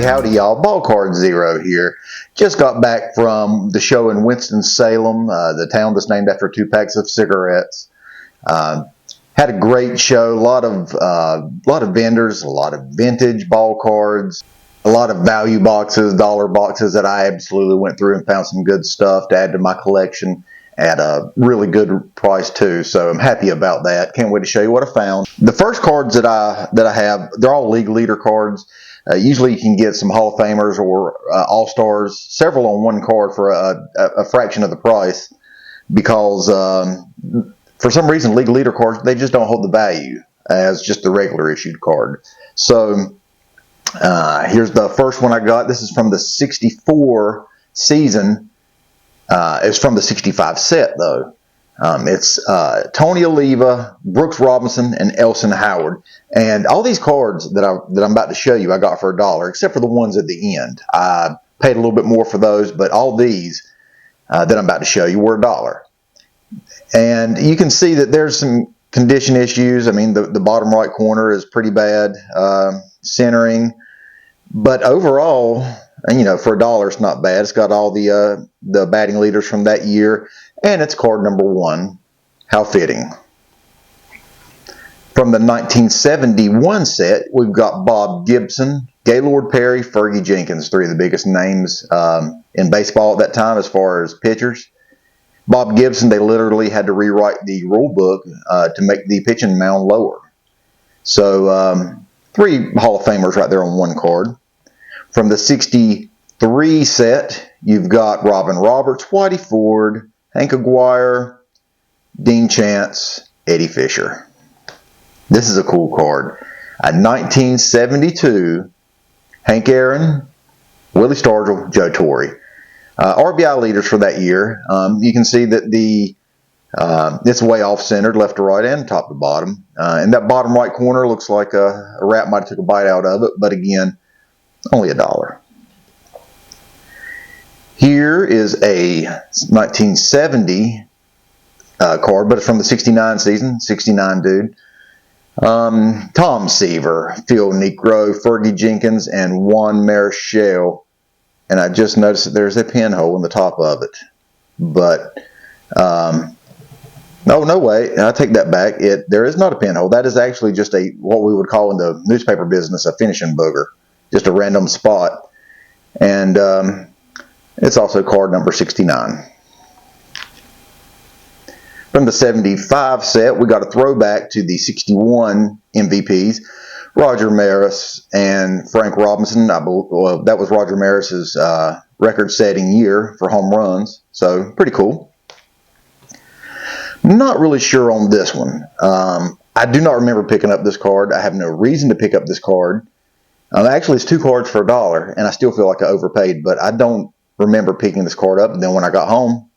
Howdy, y'all. Ball Card Zero here. Just got back from the show in Winston-Salem, the town that's named after 2 packs of cigarettes. Had a great show. A lot of vendors, a lot of vintage ball cards, a lot of value boxes, dollar boxes that I absolutely went through and found some good stuff to add to my collection at a really good price too. So I'm happy about that. Can't wait to show you what I found. The first cards that I have, they're all league leader cards. Usually you can get some Hall of Famers or All-Stars, several on one card for a fraction of the price, because for some reason league leader cards, they just don't hold the value as just the regular issued card. So here's the first one I got. This is from the 64 season. It's from the 65 set though. It's Tony Oliva, Brooks Robinson, and Elson Howard. And all these cards that I'm about to show you, I got for $1, except for the ones at the end. I paid a little bit more for those, but all these that I'm about to show you were $1. And you can see that there's some condition issues. I mean, the bottom right corner is pretty bad, centering. But overall, and you know, for $1, it's not bad. It's got all the batting leaders from that year, and it's card number 1. How fitting. From the 1971 set, we've got Bob Gibson, Gaylord Perry, Fergie Jenkins, 3 of the biggest names in baseball at that time as far as pitchers. Bob Gibson, they literally had to rewrite the rule book to make the pitching mound lower. So 3 Hall of Famers right there on one card. From the 63 set, you've got Robin Roberts, Whitey Ford, Hank Aguirre, Dean Chance, Eddie Fisher. This is a cool card. A 1972, Hank Aaron, Willie Stargell, Joe Torre. RBI leaders for that year. You can see that it's way off-centered, left to right and top to bottom. And that bottom right corner looks like a rat might have took a bite out of it, but again, only $1. Here is a 1970 card, but it's from the 69 season, 69 dude. Tom Seaver, Phil Negro, Fergie Jenkins, and Juan Marichal. And I just noticed that there's a pinhole in the top of it. But, oh, no way, I take that back. There is not a pinhole. That is actually just what we would call in the newspaper business a finishing booger. Just a random spot. And it's also card number 69. From the 75 set, we got a throwback to the 61 MVPs. Roger Maris and Frank Robinson. Well, that was Roger Maris's record-setting year for home runs. So, pretty cool. Not really sure on this one. I do not remember picking up this card. I have no reason to pick up this card. Actually, it's 2 cards for $1, and I still feel like I overpaid, but I don't remember picking this card up. And then when I got home,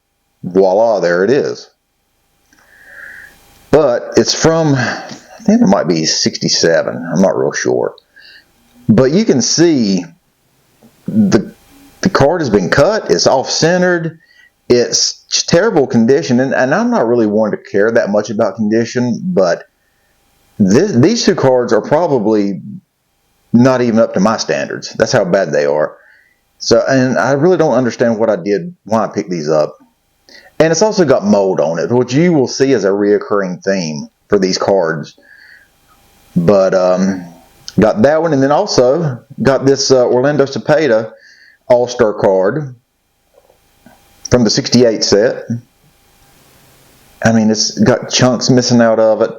voila, there it is. But it's from, I think it might be 67. I'm not real sure. But you can see the card has been cut. It's off-centered. It's terrible condition. And I'm not really one to care that much about condition, but these 2 cards are probably not even up to my standards. That's how bad they are. So, and I really don't understand what I did, why I picked these up. And it's also got mold on it, which you will see as a reoccurring theme for these cards. But got that one, and then also got this Orlando Cepeda All-Star card from the 68 set. I mean, it's got chunks missing out of it.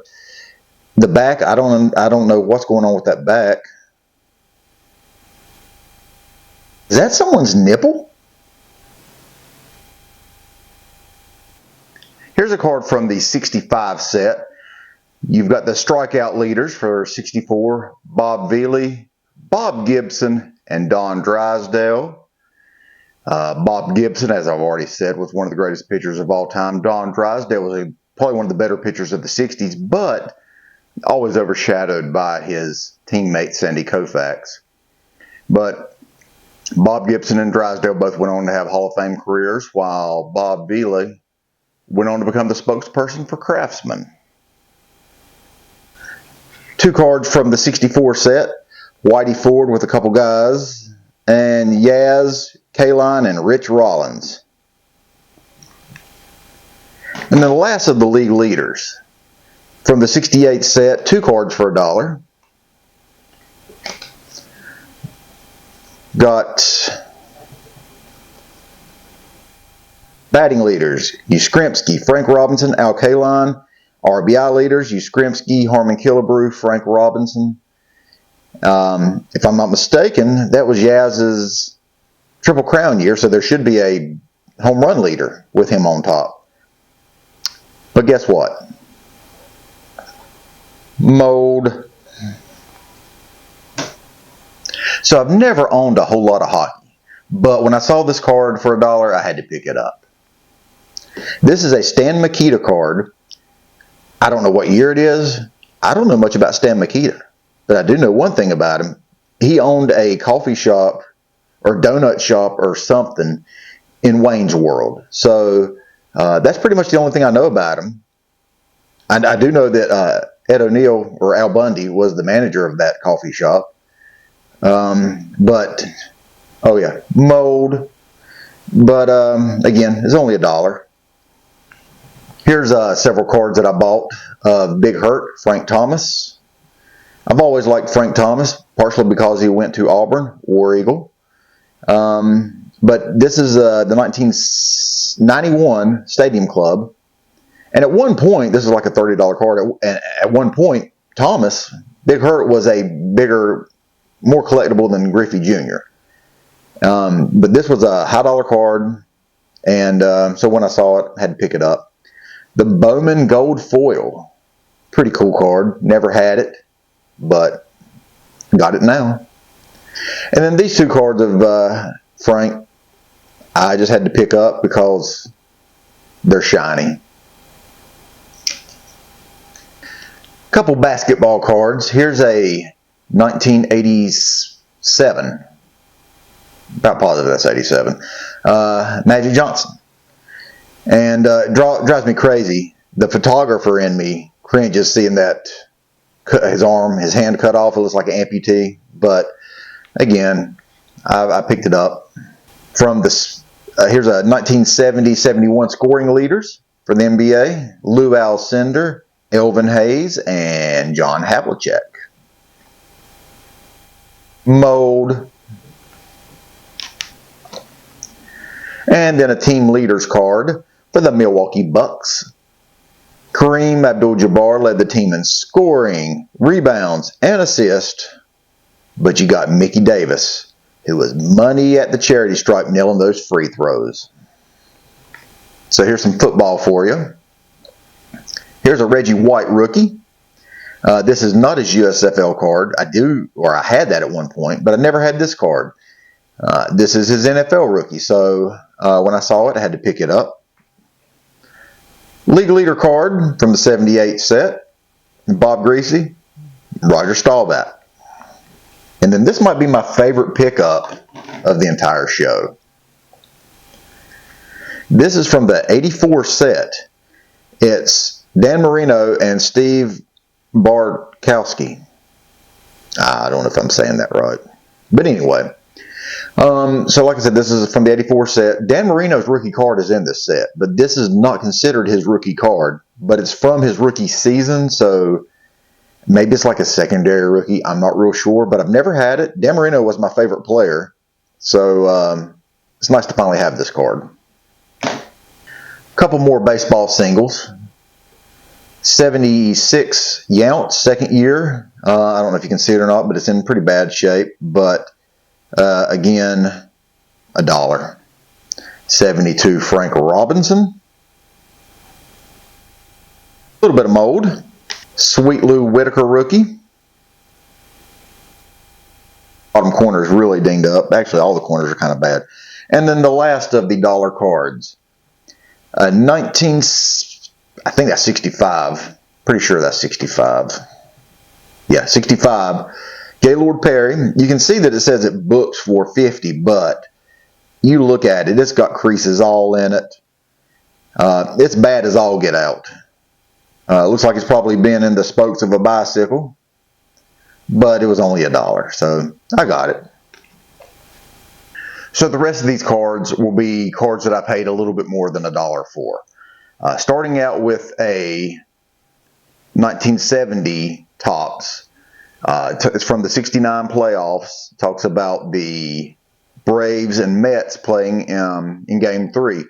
The back, I don't know what's going on with that back. Is that someone's nipple? Here's a card from the 65 set. You've got the strikeout leaders for 64, Bob Veely, Bob Gibson, and Don Drysdale. Bob Gibson, as I've already said, was one of the greatest pitchers of all time. Don Drysdale was probably one of the better pitchers of the 60s, but always overshadowed by his teammate Sandy Koufax. But Bob Gibson and Drysdale both went on to have Hall of Fame careers, while Bob Vila went on to become the spokesperson for Craftsman. 2 cards from the 64 set, Whitey Ford with a couple guys, and Yaz, Kaline, and Rich Rollins. And then the last of the league leaders. From the 68 set, 2 cards for $1. Got batting leaders, Yastrzemski, Frank Robinson, Al Kaline. RBI leaders, Yastrzemski, Harmon Killebrew, Frank Robinson. If I'm not mistaken, that was Yaz's Triple Crown year, so there should be a home run leader with him on top. But guess what? Mold. So I've never owned a whole lot of hockey, but when I saw this card for $1, I had to pick it up. This is a Stan Mikita card. I don't know what year it is. I don't know much about Stan Mikita, but I do know one thing about him. He owned a coffee shop or donut shop or something in Wayne's World. So that's pretty much the only thing I know about him. I do know that Ed O'Neill or Al Bundy was the manager of that coffee shop. But, oh yeah, mold. But again, it's only $1. Here's several cards that I bought of Big Hurt, Frank Thomas. I've always liked Frank Thomas, partially because he went to Auburn, War Eagle. But this is the 1991 Stadium Club. And at one point, this is like a $30 card. And at one point, Thomas, Big Hurt, was a bigger, more collectible than Griffey Jr. But this was a high dollar card. And so when I saw it, I had to pick it up. The Bowman Gold Foil. Pretty cool card. Never had it, but got it now. And then these 2 cards of Frank, I just had to pick up because they're shiny. Couple basketball cards. Here's a 1987. About positive that's 87. Magic Johnson. And it drives me crazy. The photographer in me cringes seeing that his hand cut off. It looks like an amputee. But again, I picked it up from this. Here's a 1970-71 scoring leaders for the NBA: Lou Alcindor, Elvin Hayes, and John Havlicek. Mold. And then a team leaders card for the Milwaukee Bucks. Kareem Abdul-Jabbar led the team in scoring, rebounds, and assists. But you got Mickey Davis, who was money at the charity stripe nailing those free throws. So here's some football for you. Here's a Reggie White rookie. This is not his USFL card. I had that at one point, but I never had this card. This is his NFL rookie, so when I saw it, I had to pick it up. League leader card from the 78 set, Bob Greasy, Roger Staubach. And then this might be my favorite pickup of the entire show. This is from the 84 set. It's Dan Marino and Steve Bartkowski. I don't know if I'm saying that right. But anyway. So like I said, this is from the 84 set. Dan Marino's rookie card is in this set, but this is not considered his rookie card, but it's from his rookie season, so maybe it's like a secondary rookie. I'm not real sure, but I've never had it. Dan Marino was my favorite player, so it's nice to finally have this card. A couple more baseball singles. 76 Yount, second year. I don't know if you can see it or not, but it's in pretty bad shape, but again, $1. 72 Frank Robinson. A little bit of mold. Sweet Lou Whitaker rookie. Bottom corner is really dinged up. Actually, all the corners are kind of bad. And then the last of the dollar cards. I think that's 65. Pretty sure that's 65. Yeah, 65. Gaylord Perry, you can see that it says it books for 50, but you look at it, it's got creases all in it. It's bad as all get out. Looks like it's probably been in the spokes of a bicycle, but it was only $1, so I got it. So the rest of these cards will be cards that I paid a little bit more than $1 for. Starting out with a 1970 Topps. It's from the '69 playoffs. Talks about the Braves and Mets playing in Game 3.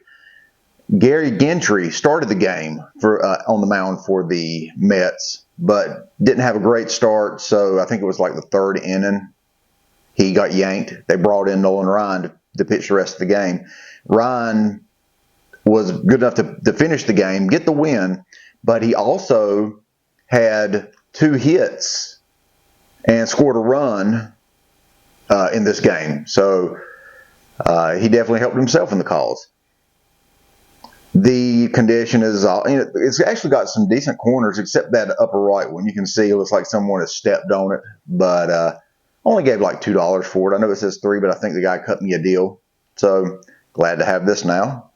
Gary Gentry started the game on the mound for the Mets, but didn't have a great start, so I think it was like the third inning. He got yanked. They brought in Nolan Ryan to pitch the rest of the game. Ryan was good enough to finish the game, get the win, but he also had 2 hits and scored a run in this game. So he definitely helped himself in the cause. The condition is, it's actually got some decent corners, except that upper right one. You can see it looks like someone has stepped on it, but only gave like $2 for it. I know it says $3, but I think the guy cut me a deal. So glad to have this now.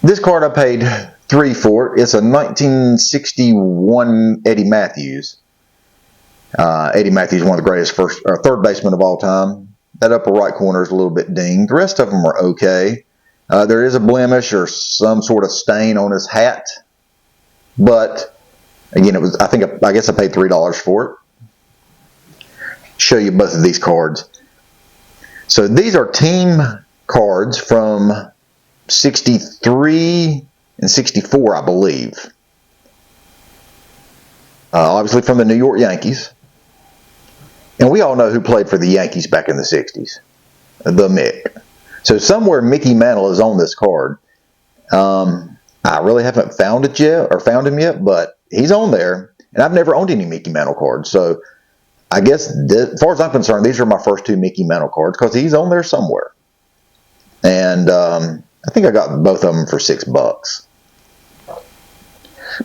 This card I paid $3 for. It's a 1961 Eddie Matthews. Eddie Matthews is one of the greatest third basemen of all time. That upper right corner is a little bit dinged. The rest of them are okay. There is a blemish or some sort of stain on his hat, but again, I guess I paid $3 for it. Show you both of these cards. So these are team cards from '63 and '64, I believe. Obviously from the New York Yankees. And we all know who played for the Yankees back in the '60s. The Mick. So somewhere Mickey Mantle is on this card. I really haven't found him yet, but he's on there. And I've never owned any Mickey Mantle cards. So I guess, as far as I'm concerned, these are my first 2 Mickey Mantle cards because he's on there somewhere. And I think I got both of them for $6.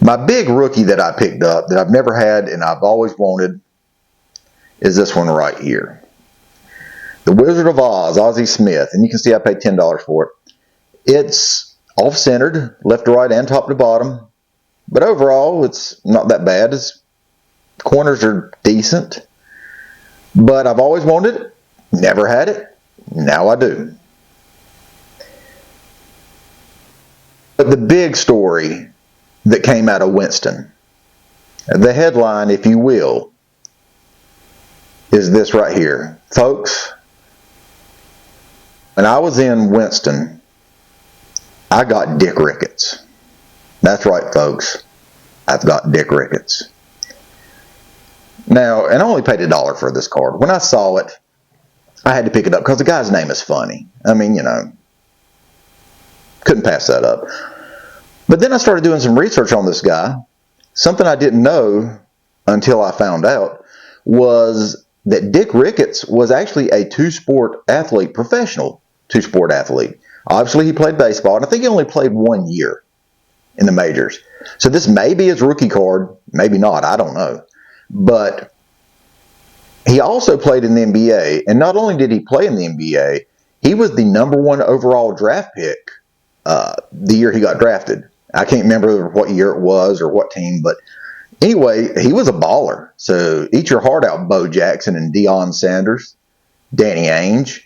My big rookie that I picked up that I've never had and I've always wanted is this one right here. The Wizard of Oz, Ozzie Smith. And you can see I paid $10 for it. It's off-centered, left to right and top to bottom. But overall, it's not that bad. Its corners are decent. But I've always wanted it. Never had it. Now I do. But the big story that came out of Winston, the headline, if you will, is this right here. Folks, when I was in Winston, I got Dick Ricketts. That's right, folks. I've got Dick Ricketts. Now, and I only paid $1 for this card. When I saw it, I had to pick it up because the guy's name is funny. I mean, couldn't pass that up. But then I started doing some research on this guy. Something I didn't know until I found out was that Dick Ricketts was actually a two-sport athlete, professional two-sport athlete. Obviously, he played baseball, and I think he only played 1 year in the majors. So this may be his rookie card, maybe not, I don't know. But he also played in the NBA, and not only did he play in the NBA, he was the #1 overall draft pick the year he got drafted. I can't remember what year it was or what team, but anyway, he was a baller. So eat your heart out, Bo Jackson and Deion Sanders, Danny Ainge.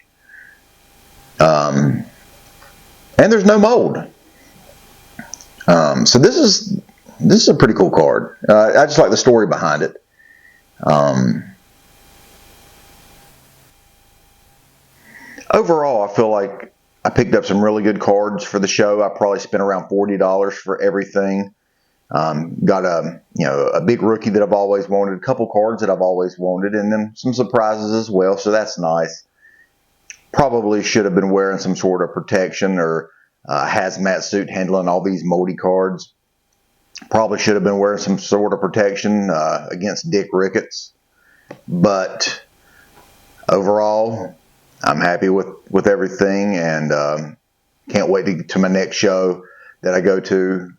And there's no mold. So this is a pretty cool card. I just like the story behind it. Overall, I feel like I picked up some really good cards for the show. I probably spent around $40 for everything. Got a big rookie that I've always wanted, a couple cards that I've always wanted, and then some surprises as well. So that's nice. Probably should have been wearing some sort of protection or hazmat suit handling all these moldy cards. Probably should have been wearing some sort of protection against Dick Ricketts. But overall, I'm happy with everything, and can't wait to my next show that I go to.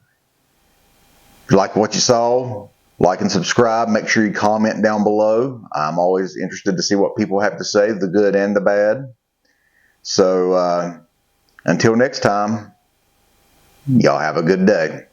If you like what you saw, Like and subscribe. Make sure you comment down below. I'm always interested to see what people have to say, the good and the bad. So until next time, y'all have a good day.